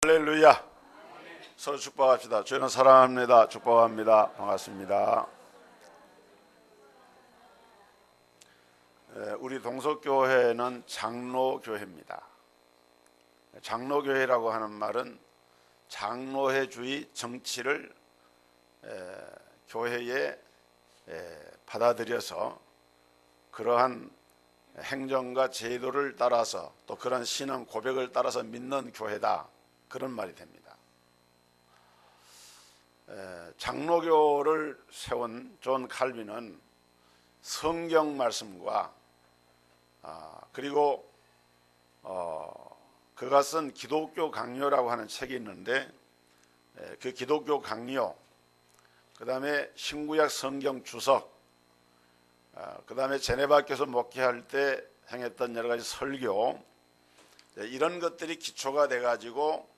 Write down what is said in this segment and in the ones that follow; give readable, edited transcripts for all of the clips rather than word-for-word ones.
할렐루야. 서로 축복합시다. 저는 사랑합니다. 축복합니다. 반갑습니다. 우리 동석교회는 장로교회입니다. 장로교회라고 하는 말은 장로회주의 정치를 교회에 받아들여서 그러한 행정과 제도를 따라서 또 그런 신앙 고백을 따라서 믿는 교회다, 그런 말이 됩니다. 장로교를 세운 존 칼빈은 성경 말씀과 그리고 그가 쓴 기독교 강요라고 하는 책이 있는데, 그 기독교 강요, 그 다음에 신구약 성경 주석, 그 다음에 제네바 교서 목회할 때 행했던 여러 가지 설교, 이런 것들이 기초가 돼 가지고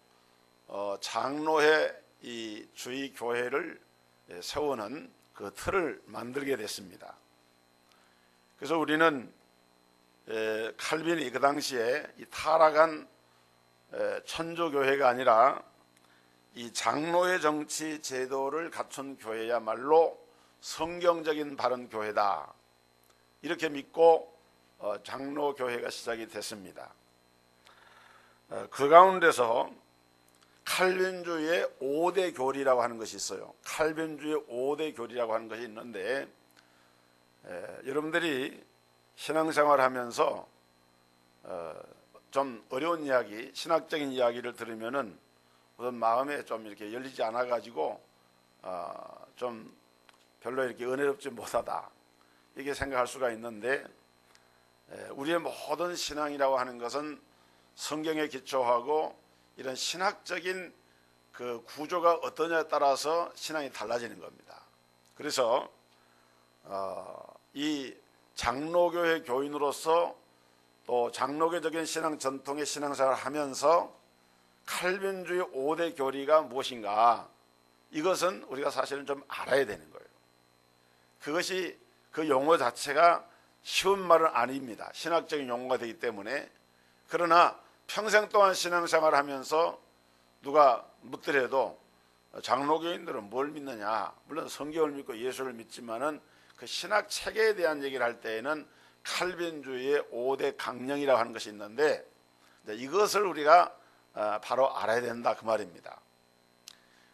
장로회 이 주의 교회를 세우는 그 틀을 만들게 됐습니다. 그래서 우리는 칼빈이 그 당시에 이 타락한 천주교회가 아니라 이 장로회 정치 제도를 갖춘 교회야말로 성경적인 바른 교회다, 이렇게 믿고 장로교회가 시작이 됐습니다. 그 가운데서 칼빈주의의 5대 교리라고 하는 것이 있어요. 칼빈주의의 5대 교리라고 하는 것이 있는데, 여러분들이 신앙생활 하면서 좀 어려운 이야기, 신학적인 이야기를 들으면은 우선 마음에 좀 이렇게 열리지 않아 가지고 좀 별로 이렇게 은혜롭지 못하다, 이렇게 생각할 수가 있는데, 우리의 모든 신앙이라고 하는 것은 성경에 기초하고 이런 신학적인 그 구조가 어떠냐에 따라서 신앙이 달라지는 겁니다. 그래서 이 장로교회 교인으로서 또 장로교적인 신앙 전통의 신앙생활을 하면서 칼빈주의 5대 교리가 무엇인가, 이것은 우리가 사실은 좀 알아야 되는 거예요. 그것이, 그 용어 자체가 쉬운 말은 아닙니다. 신학적인 용어가 되기 때문에. 그러나 평생 동안 신앙생활을 하면서 누가 묻더라도 장로교인들은 뭘 믿느냐, 물론 성경을 믿고 예수를 믿지만은 그 신학 체계에 대한 얘기를 할 때에는 칼빈주의의 5대 강령이라고 하는 것이 있는데, 이것을 우리가 바로 알아야 된다, 그 말입니다.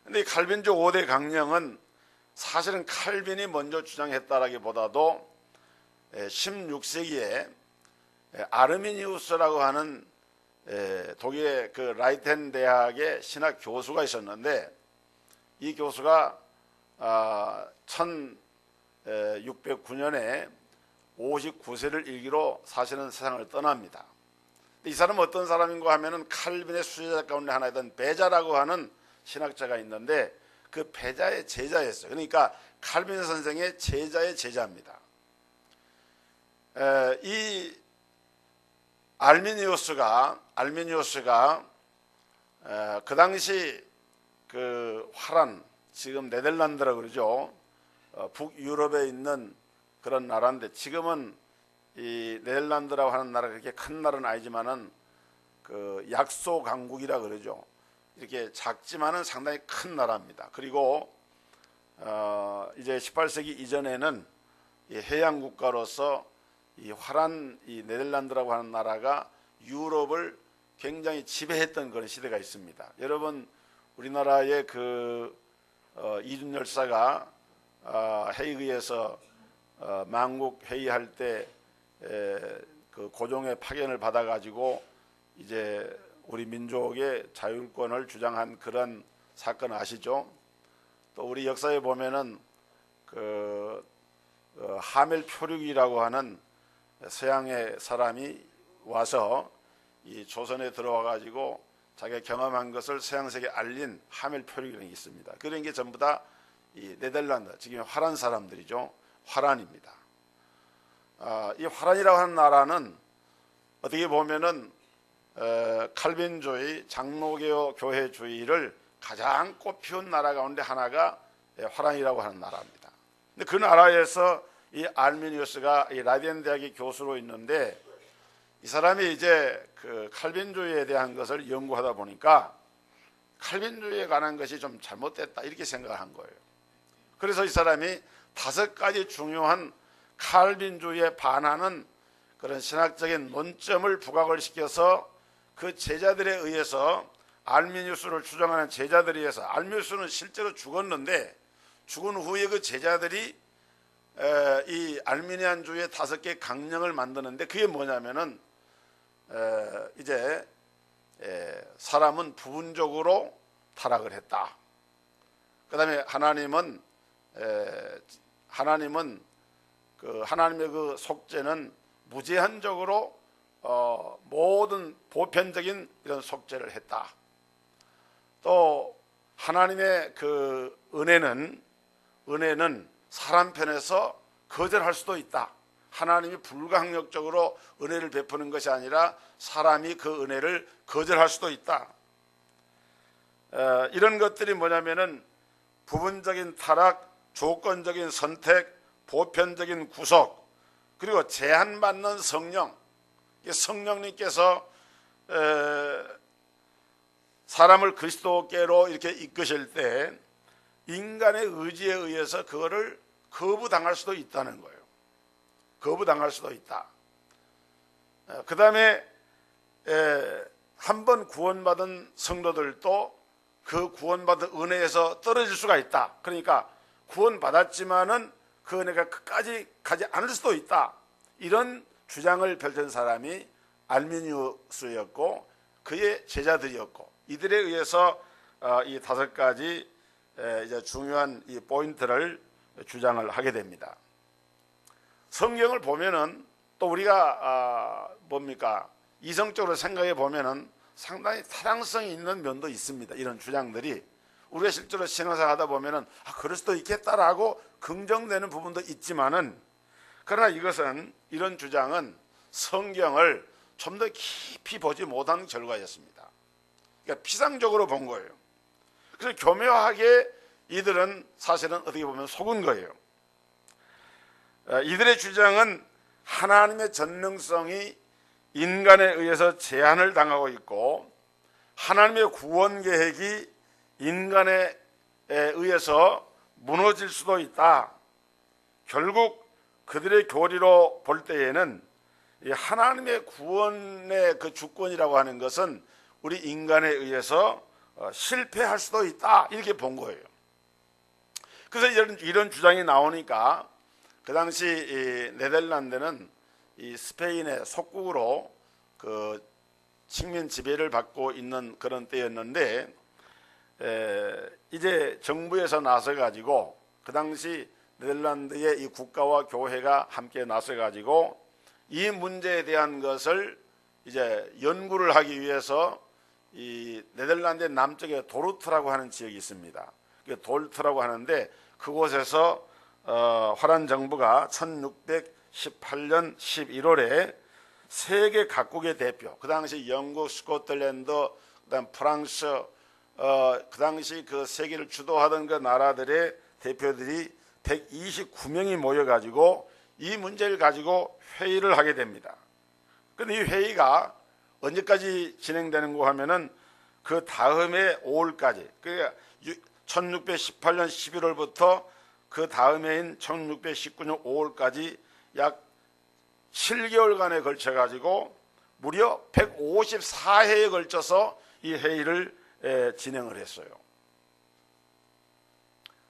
근데 이 칼빈주의 5대 강령은 사실은 칼빈이 먼저 주장했다라기보다도 16세기에 아르미니우스라고 하는 독일의 그 라이텐 대학의 신학 교수가 있었는데, 이 교수가 1609년에 59세를 일기로 사실은 세상을 떠납니다. 이 사람은 어떤 사람인가 하면은 칼빈의 수제자 가운데 하나였던 베자라고 하는 신학자가 있는데, 그 베자의 제자였어요. 그러니까 칼빈 선생의 제자의 제자입니다. 이 알미니우스가 그 당시 그 화란, 지금 네덜란드라고 그러죠. 북유럽에 있는 그런 나라인데, 지금은 이 네덜란드라고 하는 나라가 그렇게 큰 나라는 아니지만은 그 약소 강국이라 그러죠. 이렇게 작지만은 상당히 큰 나라입니다. 그리고 이제 18세기 이전에는 이 해양 국가로서 이 화란 이 네덜란드라고 하는 나라가 유럽을 굉장히 지배했던 그런 시대가 있습니다. 여러분, 우리나라의 그 이준 열사가 헤이그에서 만국 회의할 때 그 고종의 파견을 받아 가지고 이제 우리 민족의 자율권을 주장한 그런 사건 아시죠? 또 우리 역사에 보면은 그 하멜 표류기라고 하는 서양의 사람이 와서 이 조선에 들어와 가지고 자기가 경험한 것을 서양 세계에 알린 하멜 표류기라는 게 있습니다. 그런 게 전부 다 이 네덜란드, 지금 화란 사람들이죠. 화란입니다. 이 화란이라고 하는 나라는 어떻게 보면은 칼빈주의, 장로교 교회주의를 가장 꽃피운 나라 가운데 하나가 화란이라고 하는 나라입니다. 근데 그 나라에서 이 알미니우스가 이 라디엔 대학의 교수로 있는데, 이 사람이 이제 그 칼빈주의에 대한 것을 연구하다 보니까 칼빈주의에 관한 것이 좀 잘못됐다 이렇게 생각을 한 거예요. 그래서 이 사람이 5가지 중요한 칼빈주의에 반하는 그런 신학적인 논점을 부각을 시켜서 그 제자들에 의해서, 알미니우스를 주장하는 제자들에 의해서, 알미니우스는 실제로 죽었는데 죽은 후에 그 제자들이 이 알미니안주의 5개 강령을 만드는데, 그게 뭐냐면은 이제 사람은 부분적으로 타락을 했다. 그 다음에 하나님은 그 하나님의 그 속죄는 무제한적으로 모든 보편적인 이런 속죄를 했다. 또 하나님의 그 은혜는 사람 편에서 거절할 수도 있다. 하나님이 불가항력적으로 은혜를 베푸는 것이 아니라 사람이 그 은혜를 거절할 수도 있다. 이런 것들이 뭐냐면은 부분적인 타락, 조건적인 선택, 보편적인 구속, 그리고 제한받는 성령. 성령님께서 사람을 그리스도께로 이렇게 이끄실 때 인간의 의지에 의해서 그거를 거부당할 수도 있다는 거예요. 거부당할 수도 있다. 그 다음에 한 번 구원받은 성도들도 그 구원받은 은혜에서 떨어질 수가 있다. 그러니까 구원받았지만은 그 은혜가 끝까지 가지 않을 수도 있다. 이런 주장을 펼친 사람이 알미니우스였고 그의 제자들이었고, 이들에 의해서 이 5가지 이제 중요한 이 포인트를 주장을 하게 됩니다. 성경을 보면은 또 우리가 뭡니까? 이성적으로 생각해 보면은 상당히 타당성이 있는 면도 있습니다. 이런 주장들이 우리가 실제로 신앙생활 하다 보면은 그럴 수도 있겠다라고 긍정되는 부분도 있지만은, 그러나 이런 주장은 성경을 좀 더 깊이 보지 못한 결과였습니다. 그러니까 피상적으로 본 거예요. 그래서 교묘하게 이들은 사실은 어떻게 보면 속은 거예요. 이들의 주장은 하나님의 전능성이 인간에 의해서 제한을 당하고 있고, 하나님의 구원 계획이 인간에 의해서 무너질 수도 있다. 결국 그들의 교리로 볼 때에는 하나님의 구원의 그 주권이라고 하는 것은 우리 인간에 의해서 실패할 수도 있다, 이렇게 본 거예요. 그래서 이런 주장이 나오니까 그 당시 네덜란드는 이 스페인의 속국으로 그 식민 지배를 받고 있는 그런 때였는데, 이제 정부에서 나서 가지고 그 당시 네덜란드의 이 국가와 교회가 함께 나서 가지고 이 문제에 대한 것을 이제 연구를 하기 위해서 이 네덜란드의 남쪽에 도르트라고 하는 지역이 있습니다. 도르트라고 하는데 그곳에서 화란 정부가 1618년 11월에 세계 각국의 대표, 그 당시 영국, 스코틀랜드, 그다음 프랑스, 그 당시 그 세계를 주도하던 그 나라들의 대표들이 129명이 모여가지고 이 문제를 가지고 회의를 하게 됩니다. 그런데 이 회의가 언제까지 진행되는가 하면은 그 다음에 5월까지, 그러니까 1618년 11월부터 그 다음해인 1619년 5월까지 약 7개월간에 걸쳐 가지고 무려 154회에 걸쳐서 이 회의를 진행을 했어요.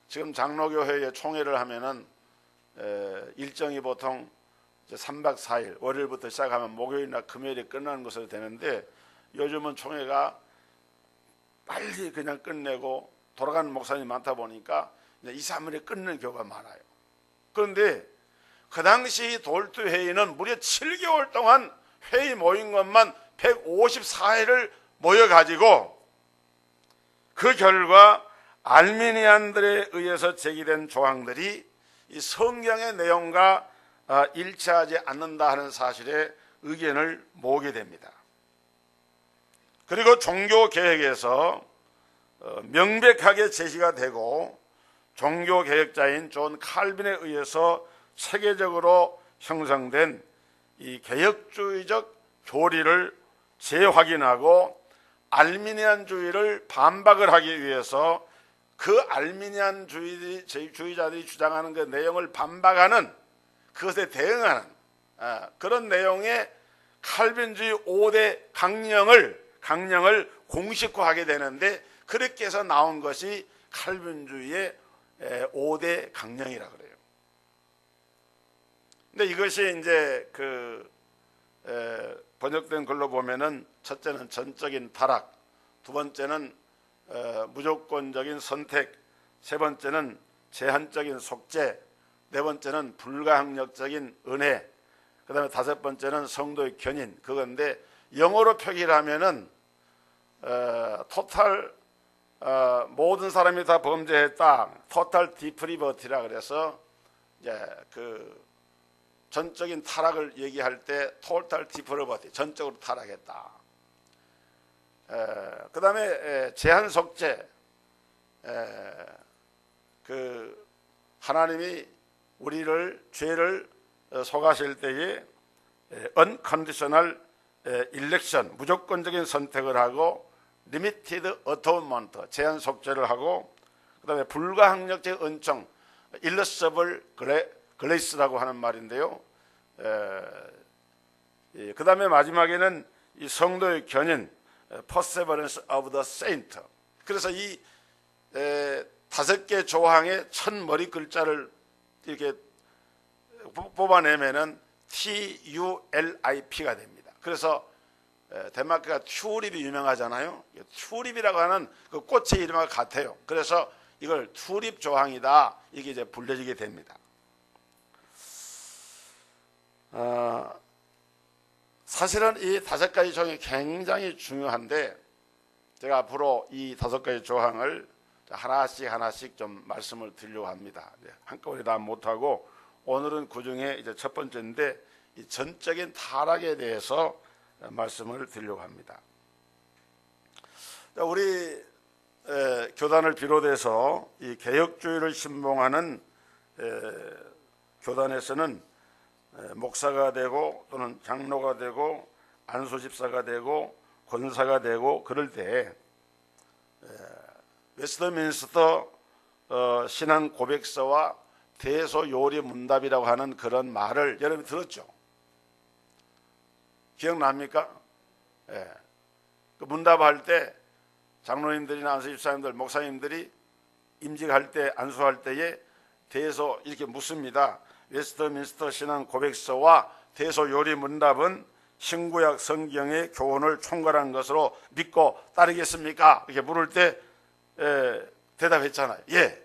지금 장로교회의 총회를 하면은 일정이 보통 3박 4일, 월요일부터 시작하면 목요일이나 금요일에 끝나는 것으로 되는데, 요즘은 총회가 빨리 그냥 끝내고 돌아가는 목사님이 많다 보니까 2, 3일에 끝내는 경우가 많아요. 그런데 그 당시 돌투 회의는 무려 7개월 동안 회의 모인 것만 154회를 모여가지고, 그 결과 알미니안들에 의해서 제기된 조항들이 이 성경의 내용과 일치하지 않는다 하는 사실에 의견을 모으게 됩니다. 그리고 종교개혁에서 명백하게 제시가 되고, 종교개혁자인 존 칼빈에 의해서 체계적으로 형성된 이 개혁주의적 교리를 재확인하고 알미니안주의를 반박을 하기 위해서 그 알미니안주의자들이 주장하는 그 내용을 반박하는, 그것에 대응하는 그런 내용의 칼빈주의 5대 강령을 공식화하게 되는데, 그렇게 해서 나온 것이 칼빈주의의 5대 강령이라 그래요. 근데 이것이 이제 번역된 걸로 보면은, 첫째는 전적인 타락, 두 번째는 무조건적인 선택, 세 번째는 제한적인 속죄, 네 번째는 불가항력적인 은혜, 그 다음에 다섯 번째는 성도의 견인, 그건데 영어로 표기를 하면은 토탈, 모든 사람이 다 범죄했다, 토탈 디프리버티라 그래서 이제 전적인 타락을 얘기할 때 토탈 디프리버티, 전적으로 타락했다. 그 다음에 제한 속죄, 하나님이 우리를, 죄를 속하실 때에 unconditional election, 무조건적인 선택을 하고, limited atonement, 제한 속죄를 하고, 그 다음에 불가항력적 은총, irreversible grace라고 하는 말인데요. 그 다음에 마지막에는 이 성도의 견인, perseverance of the saint. 그래서 이 5개 조항의 첫 머리 글자를 이렇게 뽑아내면은 TULIP가 됩니다. 그래서 덴마크가 튤립이 유명하잖아요. 튤립이라고 하는 그 꽃의 이름과 같아요. 그래서 이걸 튤립 조항이다, 이게 이제 불려지게 됩니다. 사실은 이 5가지 조항이 굉장히 중요한데, 제가 앞으로 이 5가지 조항을 하나씩 좀 말씀을 드리려고 합니다. 한꺼번에 다 못하고, 오늘은 그 중에 이제 첫 번째인데, 이 전적인 타락에 대해서 말씀을 드리려고 합니다. 우리 교단을 비롯해서 이 개혁주의를 신봉하는 교단에서는 목사가 되고, 또는 장로가 되고, 안수집사가 되고, 권사가 되고, 그럴 때 웨스트민스터 신앙 고백서와 대소요리 문답이라고 하는 그런 말을 여러분 들었죠? 기억납니까? 그 문답할 때 장로님들이나 안수집사님들, 목사님들이 임직할 때, 안수할 때에 대소 이렇게 묻습니다. 웨스트민스터 신앙 고백서와 대소요리 문답은 신구약 성경의 교훈을 총괄한 것으로 믿고 따르겠습니까? 이렇게 물을 때 대답했잖아요. 예.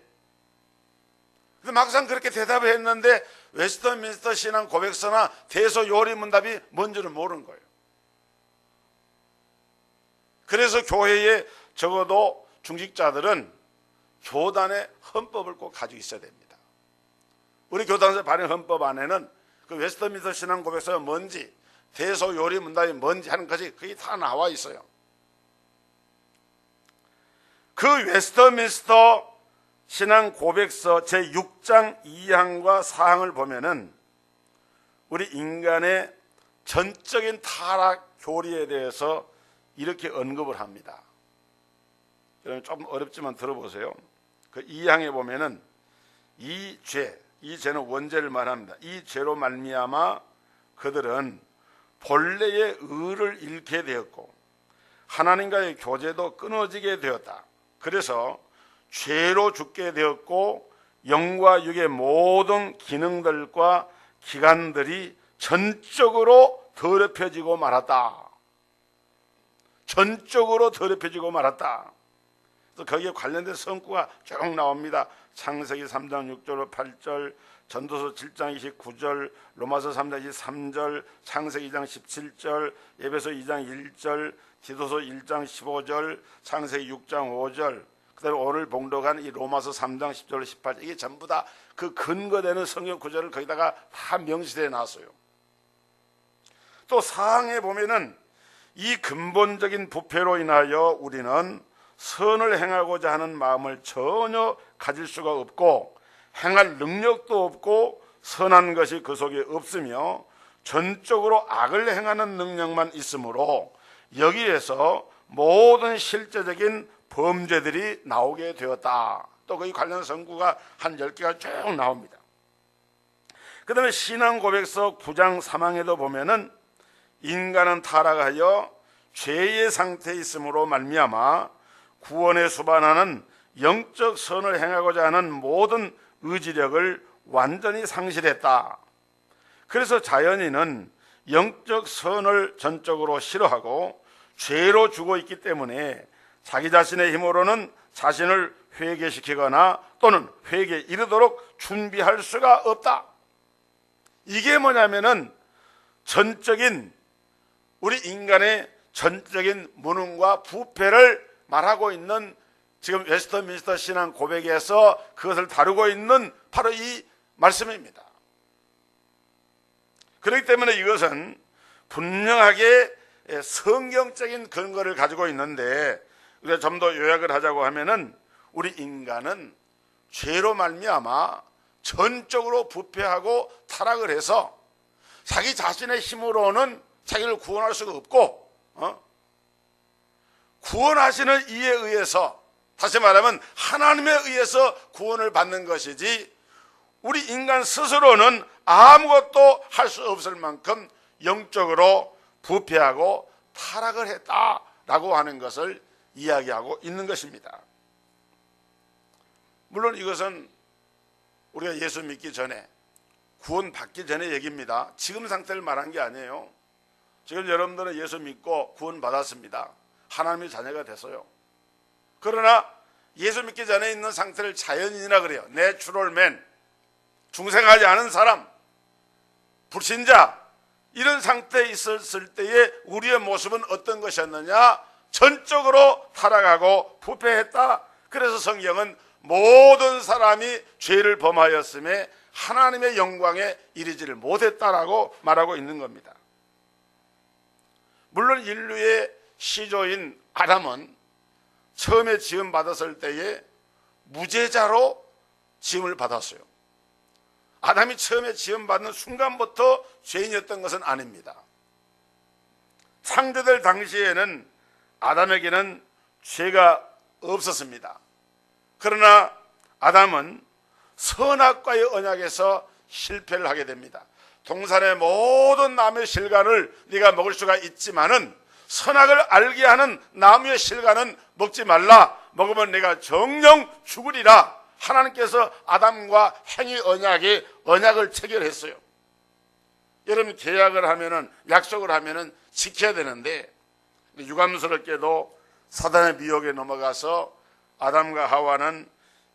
근데 막상 그렇게 대답을 했는데 웨스트민스터 신앙 고백서나 대소요리 문답이 뭔지를 모르는 거예요. 그래서 교회에 적어도 중직자들은 교단의 헌법을 꼭 가지고 있어야 됩니다. 우리 교단에서 발행 헌법 안에는 그 웨스트민스터 신앙 고백서가 뭔지, 대소요리 문답이 뭔지 하는 것이 그게 다 나와 있어요. 그 웨스트민스터 신앙 고백서 제6장 2항과 4항을 보면은 우리 인간의 전적인 타락 교리에 대해서 이렇게 언급을 합니다. 여러분 좀 어렵지만 들어보세요. 그 2항에 보면은 이 죄는 원죄를 말합니다. 이 죄로 말미암아 그들은 본래의 의를 잃게 되었고 하나님과의 교제도 끊어지게 되었다. 그래서 죄로 죽게 되었고 영과 육의 모든 기능들과 기관들이 전적으로 더럽혀지고 말았다. 전적으로 더럽혀지고 말았다. 그래서 거기에 관련된 성구가 쭉 나옵니다. 창세기 3장 6절 8절, 전도서 7장 29절, 로마서 3장 23절, 창세기 2장 17절, 에베소 2장 1절, 디도서 1장 15절, 창세기 6장 5절, 그 다음에 오늘 봉독한 이 로마서 3장 10절 18절, 이게 전부 다 그 근거되는 성경 구절을 거기다가 다 명시되어 놨어요. 또 사항에 보면은 이 근본적인 부패로 인하여 우리는 선을 행하고자 하는 마음을 전혀 가질 수가 없고 행할 능력도 없고 선한 것이 그 속에 없으며 전적으로 악을 행하는 능력만 있으므로 여기에서 모든 실제적인 범죄들이 나오게 되었다. 또 거기 관련 선구가 한 10개가 쭉 나옵니다. 그 다음에 신앙고백서 9장 3항에도 보면은 인간은 타락하여 죄의 상태에 있으므로 말미암아 구원에 수반하는 영적 선을 행하고자 하는 모든 의지력을 완전히 상실했다. 그래서 자연인은 영적 선을 전적으로 싫어하고 죄로 죽어 있기 때문에 자기 자신의 힘으로는 자신을 회개시키거나 또는 회개에 이르도록 준비할 수가 없다. 이게 뭐냐면은 전적인 우리 인간의 전적인 무능과 부패를 말하고 있는 지금 웨스트민스터 신앙 고백에서 그것을 다루고 있는 바로 이 말씀입니다. 그렇기 때문에 이것은 분명하게 성경적인 근거를 가지고 있는데, 우리가 좀 더 요약을 하자고 하면은 우리 인간은 죄로 말미암아 전적으로 부패하고 타락을 해서 자기 자신의 힘으로는 자기를 구원할 수가 없고, 구원하시는 이에 의해서, 다시 말하면 하나님에 의해서 구원을 받는 것이지 우리 인간 스스로는 아무것도 할 수 없을 만큼 영적으로 부패하고 타락을 했다라고 하는 것을 이야기하고 있는 것입니다. 물론 이것은 우리가 예수 믿기 전에, 구원 받기 전의 얘기입니다. 지금 상태를 말한 게 아니에요. 지금 여러분들은 예수 믿고 구원 받았습니다. 하나님의 자녀가 됐어요. 그러나 예수 믿기 전에 있는 상태를 자연인이라 그래요. 내추럴맨, 중생하지 않은 사람, 불신자, 이런 상태에 있었을 때의 우리의 모습은 어떤 것이었느냐? 전적으로 타락하고 부패했다. 그래서 성경은 모든 사람이 죄를 범하였음에 하나님의 영광에 이르지를 못했다라고 말하고 있는 겁니다. 물론 인류의 시조인 아담은 처음에 지음 받았을 때에 무죄자로 지음을 받았어요. 아담이 처음에 지음 받는 순간부터 죄인이었던 것은 아닙니다. 창조될 당시에는 아담에게는 죄가 없었습니다. 그러나 아담은 선악과의 언약에서 실패를 하게 됩니다. 동산의 모든 나무의 실과를 네가 먹을 수가 있지만은 선악을 알게 하는 나무의 실과는 먹지 말라. 먹으면 내가 정령 죽으리라. 하나님께서 아담과 행위 언약을 체결했어요. 여러분, 계약을 하면은, 약속을 하면은 지켜야 되는데, 유감스럽게도 사단의 미혹에 넘어가서 아담과 하와는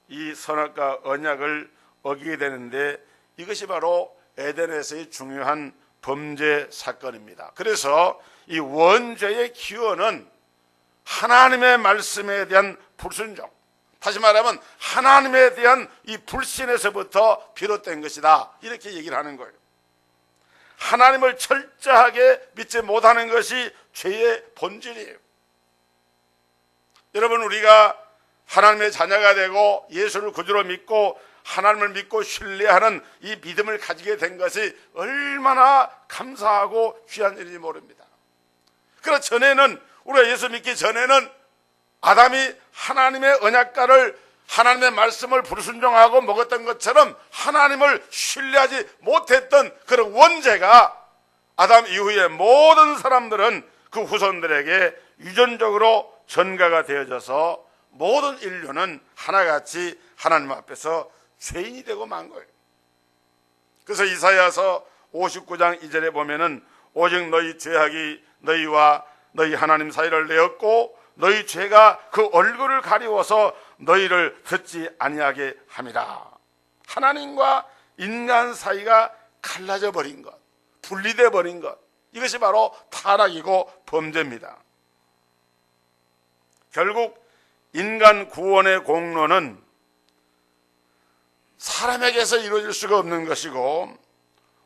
이 선악과 언약을 어기게 되는데, 이것이 바로 에덴에서의 중요한 범죄 사건입니다. 그래서 이 원죄의 기원은 하나님의 말씀에 대한 불순종, 다시 말하면 하나님에 대한 이 불신에서부터 비롯된 것이다, 이렇게 얘기를 하는 거예요. 하나님을 철저하게 믿지 못하는 것이 죄의 본질이에요. 여러분, 우리가 하나님의 자녀가 되고 예수를 구주로 믿고 하나님을 믿고 신뢰하는 이 믿음을 가지게 된 것이 얼마나 감사하고 귀한 일인지 모릅니다. 그러나 전에는, 우리가 예수 믿기 전에는 아담이 하나님의 언약궤를, 하나님의 말씀을 불순종하고 먹었던 것처럼 하나님을 신뢰하지 못했던 그런 원죄가 아담 이후에 모든 사람들은 그 후손들에게 유전적으로 전가가 되어져서 모든 인류는 하나같이 하나님 앞에서 죄인이 되고 만 거예요. 그래서 이사야서 59장 2절에 보면은 오직 너희 죄악이 너희와 너희 하나님 사이를 내었고 너희 죄가 그 얼굴을 가리워서 너희를 듣지 아니하게 함이라. 하나님과 인간 사이가 갈라져 버린 것, 분리돼 버린 것, 이것이 바로 타락이고 범죄입니다. 결국 인간 구원의 공로는 사람에게서 이루어질 수가 없는 것이고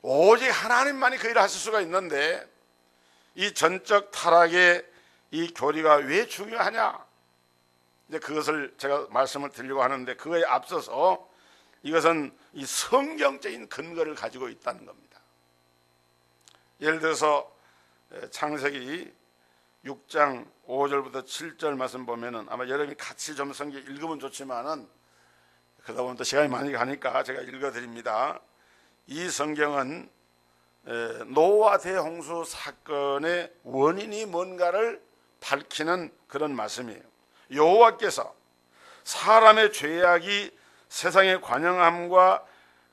오직 하나님만이 그 일을 하실 수가 있는데, 이 전적 타락의 이 교리가 왜 중요하냐? 이제 그것을 제가 말씀을 드리려고 하는데, 그거에 앞서서 이것은 이 성경적인 근거를 가지고 있다는 겁니다. 예를 들어서 창세기 6장 5절부터 7절 말씀 보면은 아마 여러분이 같이 좀 성경 읽으면 좋지만은 그러다 보면 또 시간이 많이 가니까 제가 읽어드립니다. 이 성경은 노아 대홍수 사건의 원인이 뭔가를 밝히는 그런 말씀이에요. 여호와께서 사람의 죄악이 세상의 관영함과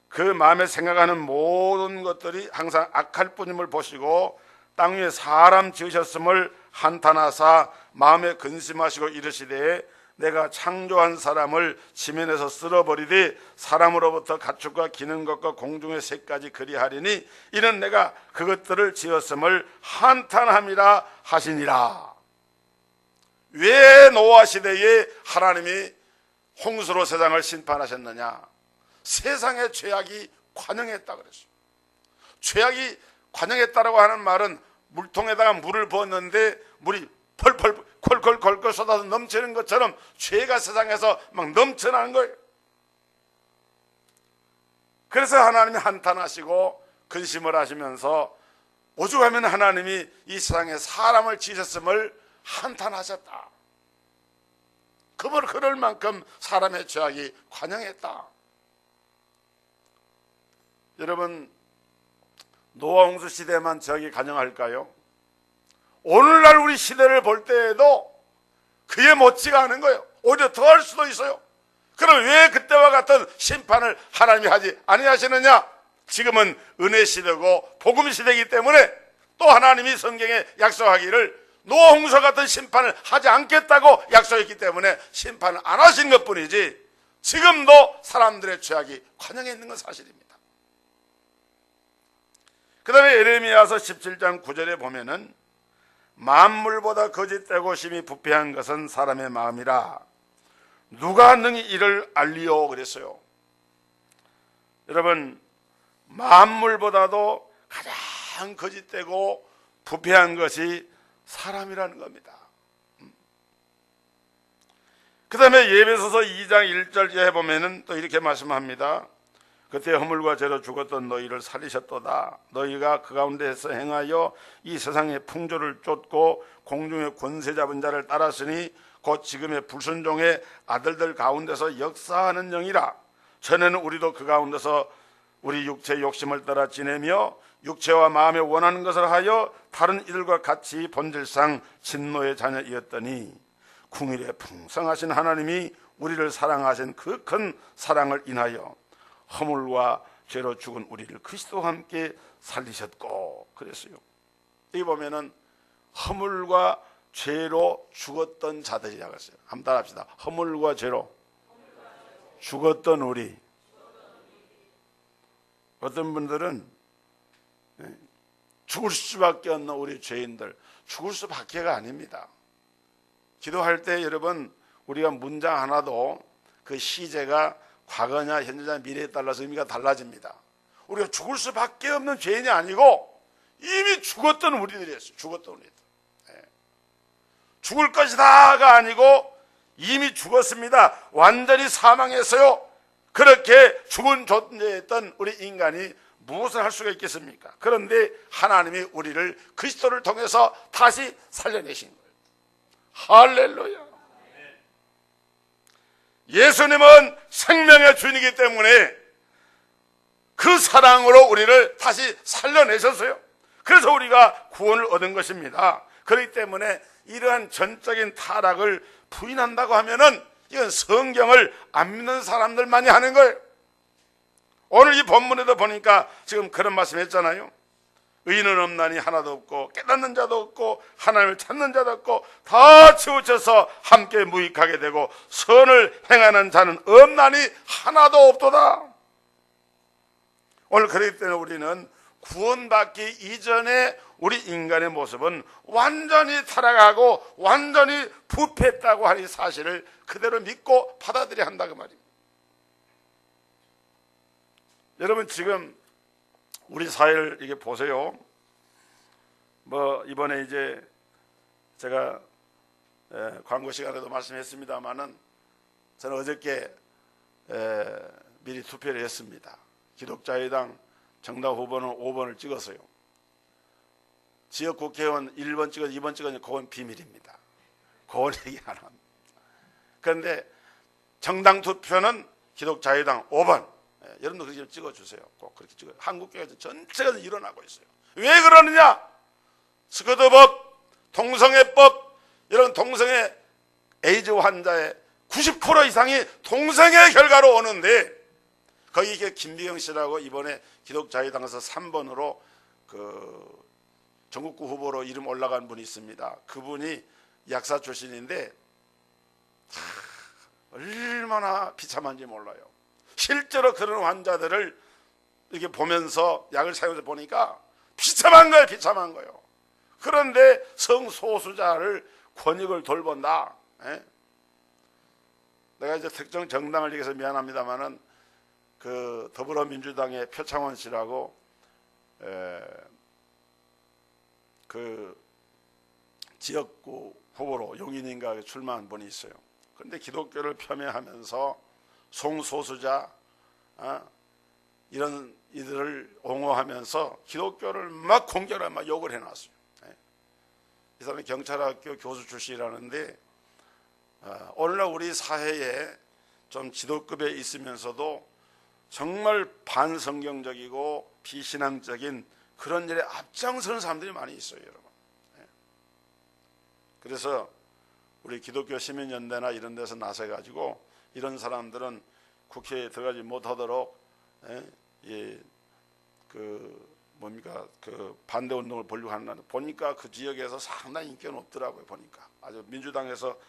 그 마음에 생각하는 모든 것들이 항상 악할 뿐임을 보시고 땅 위에 사람 지으셨음을 한탄하사 마음에 근심하시고 이르시되 내가 창조한 사람을 지면에서 쓸어버리되 사람으로부터 가축과 기는 것과 공중의 새까지 그리하리니 이는 내가 그것들을 지었음을 한탄함이라 하시니라. 왜 노아 시대에 하나님이 홍수로 세상을 심판하셨느냐? 세상의 죄악이 관영했다 그랬어요. 죄악이 관영했다라고 하는 말은 물통에다가 물을 부었는데 물이 펄펄 콜콜콜콜 쏟아서 넘치는 것처럼 죄가 세상에서 막 넘쳐나는 거예요. 그래서 하나님이 한탄하시고 근심을 하시면서 오죽하면 하나님이 이 세상에 사람을 지으셨음을 한탄하셨다. 그럴 만큼 사람의 죄악이 관영했다. 여러분, 노아 홍수 시대만 죄악이 관영할까요? 오늘날 우리 시대를 볼 때에도 그에 못지가 않은 거예요. 오히려 더 할 수도 있어요. 그럼 왜 그때와 같은 심판을 하나님이 하지 아니하시느냐? 지금은 은혜 시대고 복음 시대이기 때문에 또 하나님이 성경에 약속하기를 노아 홍수 같은 심판을 하지 않겠다고 약속했기 때문에 심판을 안 하신 것뿐이지 지금도 사람들의 죄악이 관영해 있는 건 사실입니다. 그 다음에 예레미야서 17장 9절에 보면은 만물보다 거짓되고 심히 부패한 것은 사람의 마음이라 누가 능히 이를 알리오 그랬어요. 여러분, 만물보다도 가장 거짓되고 부패한 것이 사람이라는 겁니다. 그 다음에 예배소서 2장 1절에 보면은 또 이렇게 말씀합니다. 그때 허물과 죄로 죽었던 너희를 살리셨도다. 너희가 그 가운데서 행하여 이 세상의 풍조를 쫓고 공중의 권세 잡은 자를 따랐으니 곧 지금의 불순종의 아들들 가운데서 역사하는 영이라. 전에는 우리도 그 가운데서 우리 육체의 욕심을 따라 지내며 육체와 마음에 원하는 것을 하여 다른 이들과 같이 본질상 진노의 자녀이었더니 궁일에 풍성하신 하나님이 우리를 사랑하신 그 큰 사랑을 인하여 허물과 죄로 죽은 우리를 그리스도와 함께 살리셨고 그랬어요. 여기 보면은 허물과 죄로 죽었던 자들이라고 했어요. 한번 따라합시다. 허물과 죄로 죽었던 우리. 어떤 분들은 죽을 수밖에 없는 우리 죄인들, 죽을 수밖에가 아닙니다. 기도할 때 여러분 우리가 문장 하나도 그 시제가 과거냐 현재냐 미래에 따라서 의미가 달라집니다. 우리가 죽을 수밖에 없는 죄인이 아니고 이미 죽었던 우리들이었어요. 죽었던 우리들. 죽을 것이다가 아니고 이미 죽었습니다. 완전히 사망했어요. 그렇게 죽은 존재였던 우리 인간이 무엇을 할 수가 있겠습니까? 그런데 하나님이 우리를 그리스도를 통해서 다시 살려내신 거예요. 할렐루야. 예수님은 생명의 주인이기 때문에 그 사랑으로 우리를 다시 살려내셨어요. 그래서 우리가 구원을 얻은 것입니다. 그렇기 때문에 이러한 전적인 타락을 부인한다고 하면은 이건 성경을 안 믿는 사람들만이 하는 거예요. 오늘 이 본문에도 보니까 지금 그런 말씀 했잖아요. 의인은 없나니 하나도 없고 깨닫는 자도 없고 하나님을 찾는 자도 없고 다 치우쳐서 함께 무익하게 되고 선을 행하는 자는 없나니 하나도 없도다. 오늘 그렇기 때문에 우리는 구원받기 이전에 우리 인간의 모습은 완전히 타락하고 완전히 부패했다고 하는 사실을 그대로 믿고 받아들여야 한다 그 말입니다. 여러분 지금 우리 사회를 이게 보세요. 뭐 이번에 이제 제가 광고 시간에도 말씀했습니다마는 저는 어저께 미리 투표를 했습니다. 기독자의당 정당 후보는 5번을 찍었어요. 지역 국회의원 1번 찍어 2번 찍어 그건 비밀입니다. 그건 얘기 안 합니다. 그런데 정당 투표는 기독자유당 5번. 여러분도 그렇게 찍어주세요. 꼭 그렇게 찍어요. 한국교회 전체가 일어나고 있어요. 왜 그러느냐? 스쿼드법, 동성애법, 이런 동성애 에이즈 환자의 90% 이상이 동성애 결과로 오는데, 거기 김비경 씨라고 이번에 기독자유당에서 3번으로 그 전국구 후보로 이름 올라간 분이 있습니다. 그분이 약사 출신인데 얼마나 비참한지 몰라요. 실제로 그런 환자들을 이렇게 보면서 약을 사용해서 보니까 비참한 거예요. 비참한 거예요. 그런데 성소수자를 권익을 돌본다. 내가 이제 특정 정당을 얘기해서 미안합니다만은 그 더불어민주당의 표창원 씨라고 그 지역구 후보로 용인인가 출마한 분이 있어요. 그런데 기독교를 폄훼하면서 성소수자 이런 이들을 옹호하면서 기독교를 막 공격을 막 욕을 해놨어요. 이 사람이 경찰학교 교수 출신이라는데 오늘날 우리 사회에 좀 지도급에 있으면서도 정말 반성경적이고 비신앙적인 그런 일에 앞장서는 사람들이 많이 있어요, 여러분. 그래서 우리 기독교 시민연대나 이런 데서 나서가지고 이런 사람들은 국회에 들어가지 못하도록 그 반대 운동을 벌이고 하는 보니까 그 지역에서 상당히 인기가 높더라고요. 보니까 아주 민주당에서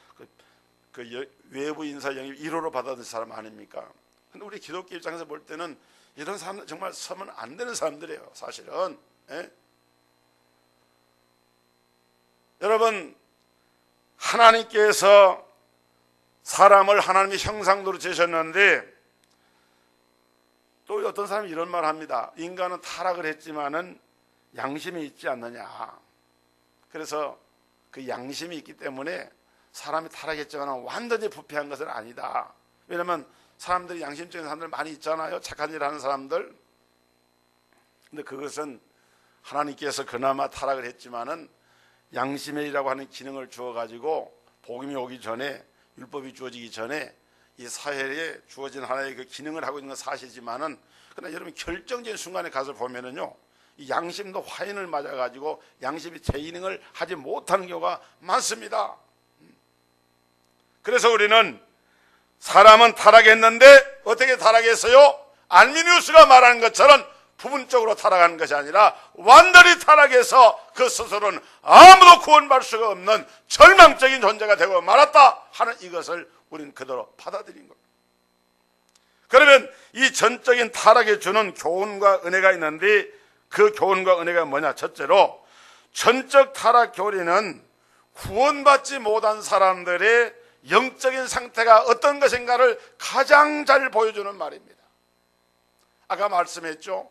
그 외부 인사 영입 1호로 받아들인 사람 아닙니까? 근데 우리 기독교 입장에서 볼 때는 이런 사람들 정말 서면 안 되는 사람들이에요, 사실은. 여러분, 하나님께서 사람을 하나님의 형상대로 지으셨는데 또 어떤 사람이 이런 말을 합니다. 인간은 타락을 했지만은 양심이 있지 않느냐. 그래서 그 양심이 있기 때문에 사람이 타락했지만 완전히 부패한 것은 아니다. 왜냐하면 사람들이 양심적인 사람들 많이 있잖아요. 착한 일 하는 사람들. 근데 그것은 하나님께서 그나마 타락을 했지만은 양심의 일이라고 하는 기능을 주어가지고 복음이 오기 전에, 율법이 주어지기 전에 이 사회에 주어진 하나의 그 기능을 하고 있는 건 사실이지만은, 그러나 여러분 결정적인 순간에 가서 보면은요, 이 양심도 화인을 맞아가지고 양심이 제 기능을 하지 못하는 경우가 많습니다. 그래서 우리는 사람은 타락했는데 어떻게 타락했어요? 알미니우스가 말하는 것처럼 부분적으로 타락한 것이 아니라 완전히 타락해서 그 스스로는 아무도 구원받을 수가 없는 절망적인 존재가 되고 말았다 하는 이것을 우리는 그대로 받아들인 겁니다. 그러면 이 전적인 타락에 주는 교훈과 은혜가 있는데 그 교훈과 은혜가 뭐냐? 첫째로 전적 타락 교리는 구원받지 못한 사람들의 영적인 상태가 어떤 것인가를 가장 잘 보여주는 말입니다. 아까 말씀했죠.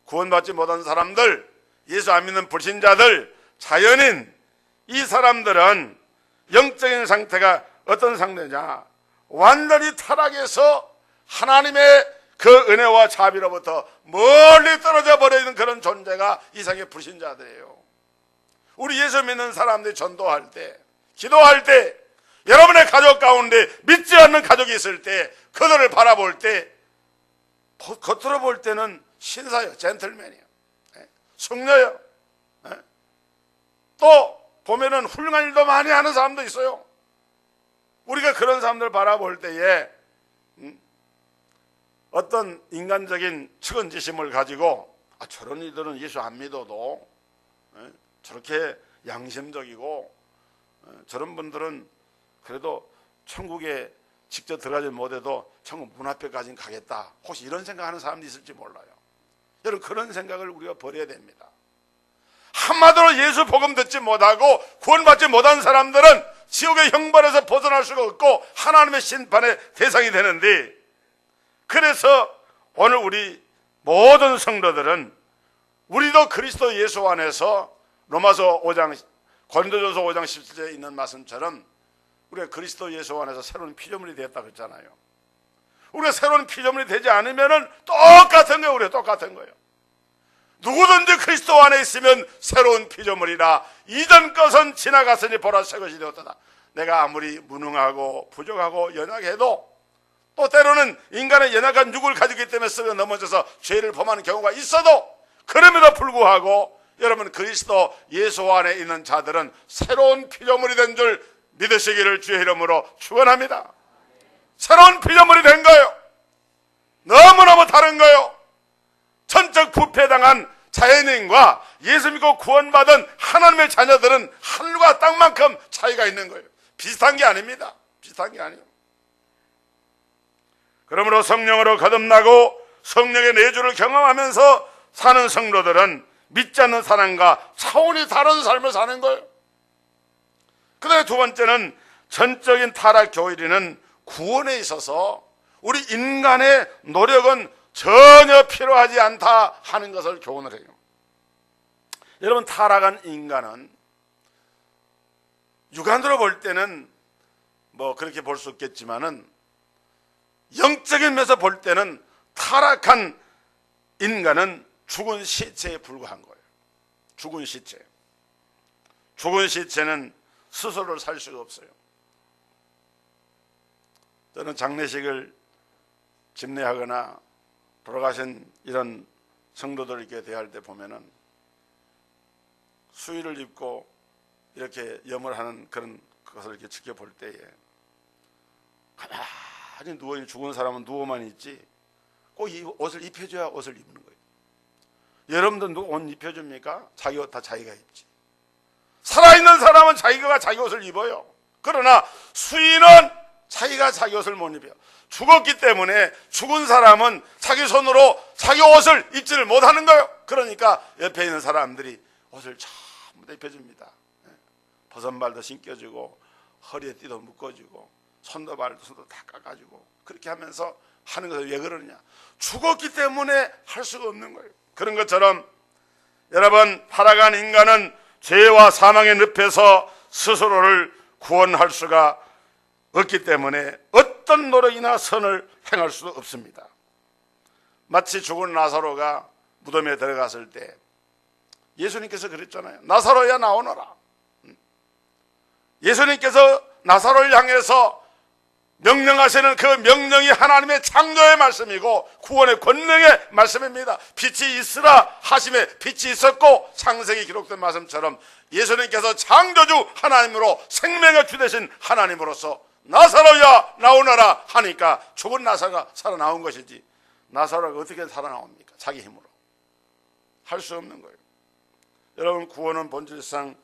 구원받지 못한 사람들, 예수 안 믿는 불신자들, 자연인, 이 사람들은 영적인 상태가 어떤 상태냐? 완전히 타락해서 하나님의 그 은혜와 자비로부터 멀리 떨어져 버리는 그런 존재가 이상의 불신자들이에요. 우리 예수 믿는 사람들이 전도할 때, 기도할 때, 여러분의 가족 가운데 믿지 않는 가족이 있을 때 그들을 바라볼 때 겉으로 볼 때는 신사요, 젠틀맨이요, 숙녀요. 또 보면은 훌륭한 일도 많이 하는 사람도 있어요. 우리가 그런 사람들 바라볼 때에 어떤 인간적인 측은지심을 가지고 저런 이들은 예수 안 믿어도 저렇게 양심적이고 저런 분들은 그래도 천국에 직접 들어가지 못해도 천국 문 앞에까지는 가겠다. 혹시 이런 생각하는 사람도 있을지 몰라요. 여러분, 그런 생각을 우리가 버려야 됩니다. 한마디로 예수 복음 듣지 못하고 구원받지 못한 사람들은 지옥의 형벌에서 벗어날 수가 없고 하나님의 심판의 대상이 되는데, 그래서 오늘 우리 모든 성도들은 우리도 그리스도 예수 안에서 로마서 5장, 고린도전서 5장 17절에 있는 말씀처럼 우리가 그리스도 예수 안에서 새로운 피조물이 되었다 그랬잖아요. 우리가 새로운 피조물이 되지 않으면은 똑같은 거예요. 우리가 똑같은 거예요. 누구든지 그리스도 안에 있으면 새로운 피조물이라. 이전 것은 지나갔으니 보라 새 것이 되었다. 내가 아무리 무능하고 부족하고 연약해도 또 때로는 인간의 연약한 육을 가지기 때문에 쓰여 넘어져서 죄를 범하는 경우가 있어도 그럼에도 불구하고 여러분 그리스도 예수 안에 있는 자들은 새로운 피조물이 된 줄 믿으시기를 주의 이름으로 축원합니다. 새로운 피조물이 된 거예요. 너무너무 다른 거예요. 전적 부패당한 자연인과 예수 믿고 구원받은 하나님의 자녀들은 하늘과 땅만큼 차이가 있는 거예요. 비슷한 게 아닙니다. 비슷한 게 아니에요. 그러므로 성령으로 거듭나고 성령의 내주를 경험하면서 사는 성도들은 믿지 않는 사람과 차원이 다른 삶을 사는 거예요. 그 다음에 두 번째는 전적인 타락 교리는 구원에 있어서 우리 인간의 노력은 전혀 필요하지 않다 하는 것을 교훈을 해요. 여러분 타락한 인간은 육안으로 볼 때는 뭐 그렇게 볼 수 있겠지만은 영적인 면에서 볼 때는 타락한 인간은 죽은 시체에 불과한 거예요. 죽은 시체. 죽은 시체는 스스로를 살 수가 없어요. 저는 장례식을 집례하거나 돌아가신 이런 성도들에게 대할 때 보면은 수의를 입고 이렇게 염을 하는 그런 것을 이렇게 지켜볼 때에 가만히 누워 죽은 사람은 누워만 있지 꼭 이 옷을 입혀줘야 옷을 입는 거예요. 여러분들 누구 옷 입혀줍니까? 자기 옷 다 자기가 입지. 살아있는 사람은 자기가 자기 옷을 입어요. 그러나 수인은 자기가 자기 옷을 못 입어요. 죽었기 때문에 죽은 사람은 자기 손으로 자기 옷을 입지를 못하는 거예요. 그러니까 옆에 있는 사람들이 옷을 전부 다 입혀줍니다. 버선발도 신겨주고 허리에 띠도 묶어주고 손도 발도 다 깎아주고 그렇게 하면서 하는 것을 왜 그러느냐? 죽었기 때문에 할 수가 없는 거예요. 그런 것처럼 여러분 타락한 인간은 죄와 사망의 늪에서 스스로를 구원할 수가 없기 때문에 어떤 노력이나 선을 행할 수 없습니다. 마치 죽은 나사로가 무덤에 들어갔을 때 예수님께서 그랬잖아요. 나사로야 나오너라. 예수님께서 나사로를 향해서 명령하시는 그 명령이 하나님의 창조의 말씀이고 구원의 권능의 말씀입니다. 빛이 있으라 하심에 빛이 있었고 창세기 기록된 말씀처럼 예수님께서 창조주 하나님으로 생명의 주 되신 하나님으로서 나사로야 나오너라 하니까 죽은 나사로가 살아나온 것이지 나사로가 어떻게 살아나옵니까? 자기 힘으로 할 수 없는 거예요. 여러분 구원은 본질상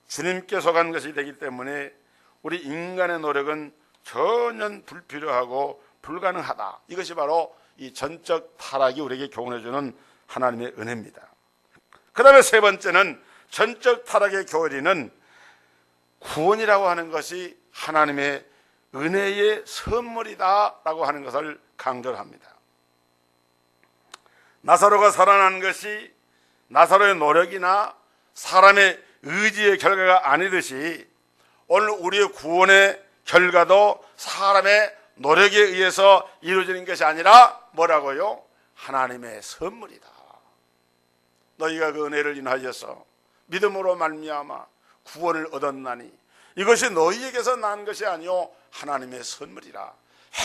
주님께서 간 것이 되기 때문에 우리 인간의 노력은 전혀 불필요하고 불가능하다. 이것이 바로 이 전적 타락이 우리에게 교훈해주는 하나님의 은혜입니다. 그 다음에 세 번째는 전적 타락의 교리는 구원이라고 하는 것이 하나님의 은혜의 선물이다라고 하는 것을 강조를 합니다. 나사로가 살아난 것이 나사로의 노력이나 사람의 의지의 결과가 아니듯이 오늘 우리의 구원의 결과도 사람의 노력에 의해서 이루어지는 것이 아니라 뭐라고요? 하나님의 선물이다. 너희가 그 은혜를 인하여서 믿음으로 말미암아 구원을 얻었나니 이것이 너희에게서 난 것이 아니요 하나님의 선물이라.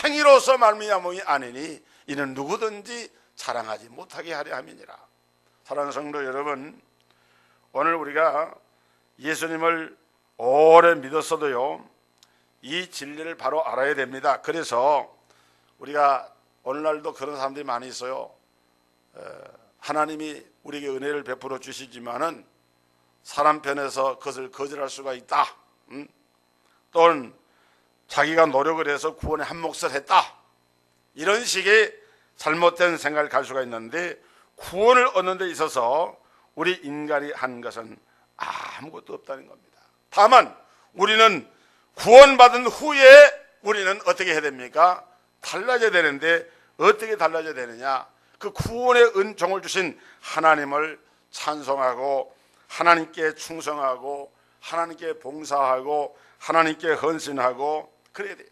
행위로서 말미암음이 아니니 이는 누구든지 자랑하지 못하게 하려 함이니라. 사랑하는 성도 여러분, 오늘 우리가 예수님을 오래 믿었어도요 이 진리를 바로 알아야 됩니다. 그래서 우리가 오늘날도 그런 사람들이 많이 있어요. 하나님이 우리에게 은혜를 베풀어 주시지만은 사람 편에서 그것을 거절할 수가 있다. 또는 자기가 노력을 해서 구원에 한 몫을 했다. 이런 식의 잘못된 생각을 갈 수가 있는데 구원을 얻는 데 있어서 우리 인간이 한 것은 아무것도 없다는 겁니다. 다만 우리는 구원받은 후에 우리는 어떻게 해야 됩니까? 달라져야 되는데 어떻게 달라져야 되느냐? 그 구원의 은총을 주신 하나님을 찬송하고 하나님께 충성하고 하나님께 봉사하고 하나님께 헌신하고 그래야 돼요.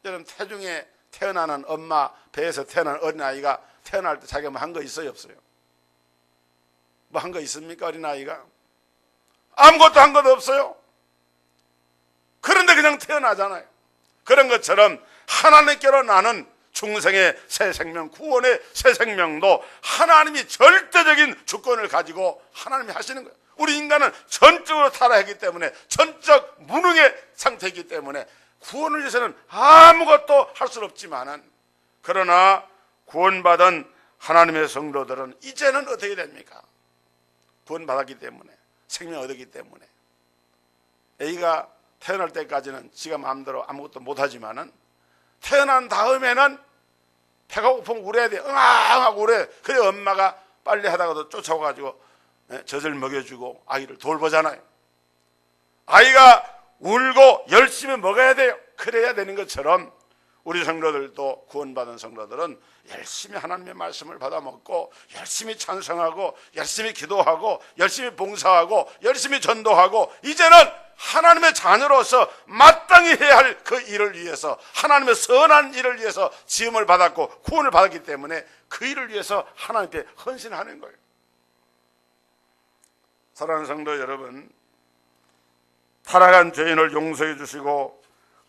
여러분 태중에 태어나는 엄마 배에서 태어난 어린아이가 태어날 때 자기가 뭐 한 거 있어요 없어요? 뭐 한 거 있습니까? 어린아이가 아무것도 한 것 없어요. 그런데 그냥 태어나잖아요. 그런 것처럼 하나님께로 나는 중생의 새 생명, 구원의 새 생명도 하나님이 절대적인 주권을 가지고 하나님이 하시는 거예요. 우리 인간은 전적으로 타락했기 때문에, 전적 무능의 상태이기 때문에 구원을 위해서는 아무것도 할 수 없지만은, 그러나 구원받은 하나님의 성도들은 이제는 어떻게 됩니까? 구원받았기 때문에, 생명 얻었기 때문에. A가 태어날 때까지는 지가 마음대로 아무것도 못하지만은 태어난 다음에는 배가 고프면 울어야 돼. 응앙하고 울어야 돼. 그래 엄마가 빨리 하다가도 쫓아와가지고 젖을 먹여주고 아이를 돌보잖아요. 아이가 울고 열심히 먹어야 돼요. 그래야 되는 것처럼 우리 성도들도, 구원받은 성도들은 열심히 하나님의 말씀을 받아 먹고 열심히 찬송하고 열심히 기도하고 열심히 봉사하고 열심히 전도하고, 이제는 하나님의 자녀로서 마땅히 해야 할 그 일을 위해서, 하나님의 선한 일을 위해서 지음을 받았고 구원을 받았기 때문에 그 일을 위해서 하나님께 헌신하는 거예요. 사랑하는 성도 여러분, 타락한 죄인을 용서해 주시고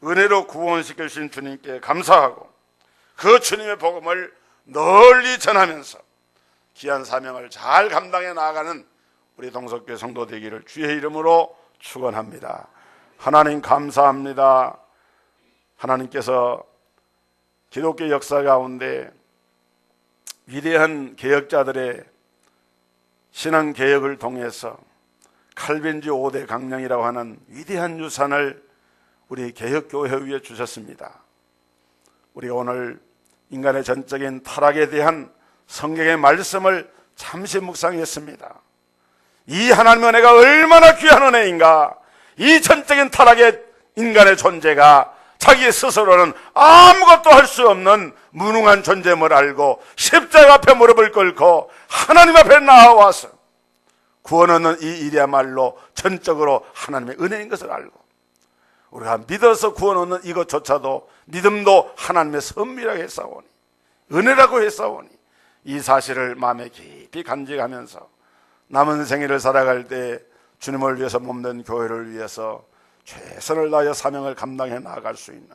은혜로 구원시키신 주님께 감사하고 그 주님의 복음을 널리 전하면서 귀한 사명을 잘 감당해 나아가는 우리 동석교회 성도 되기를 주의 이름으로 축원합니다. 하나님 감사합니다. 하나님께서 기독교 역사 가운데 위대한 개혁자들의 신앙 개혁을 통해서 칼빈주 5대 강령이라고 하는 위대한 유산을 우리 개혁교회 위에 주셨습니다. 우리가 오늘 인간의 전적인 타락에 대한 성경의 말씀을 잠시 묵상했습니다. 이 하나님의 은혜가 얼마나 귀한 은혜인가. 이 전적인 타락의 인간의 존재가 자기 스스로는 아무것도 할 수 없는 무능한 존재임을 알고 십자가 앞에 무릎을 꿇고 하나님 앞에 나와서 구원 얻는 이 일이야말로 전적으로 하나님의 은혜인 것을 알고, 우리가 믿어서 구원 얻는 이것조차도 믿음도 하나님의 선미라고 했사오니, 은혜라고 했사오니, 이 사실을 마음에 깊이 간직하면서 남은 생애를 살아갈 때 주님을 위해서 몸된 교회를 위해서 최선을 다하여 사명을 감당해 나아갈 수 있는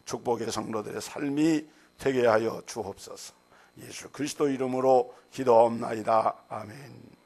축복의 성도들의 삶이 되게 하여 주옵소서. 예수 그리스도 이름으로 기도하옵나이다. 아멘.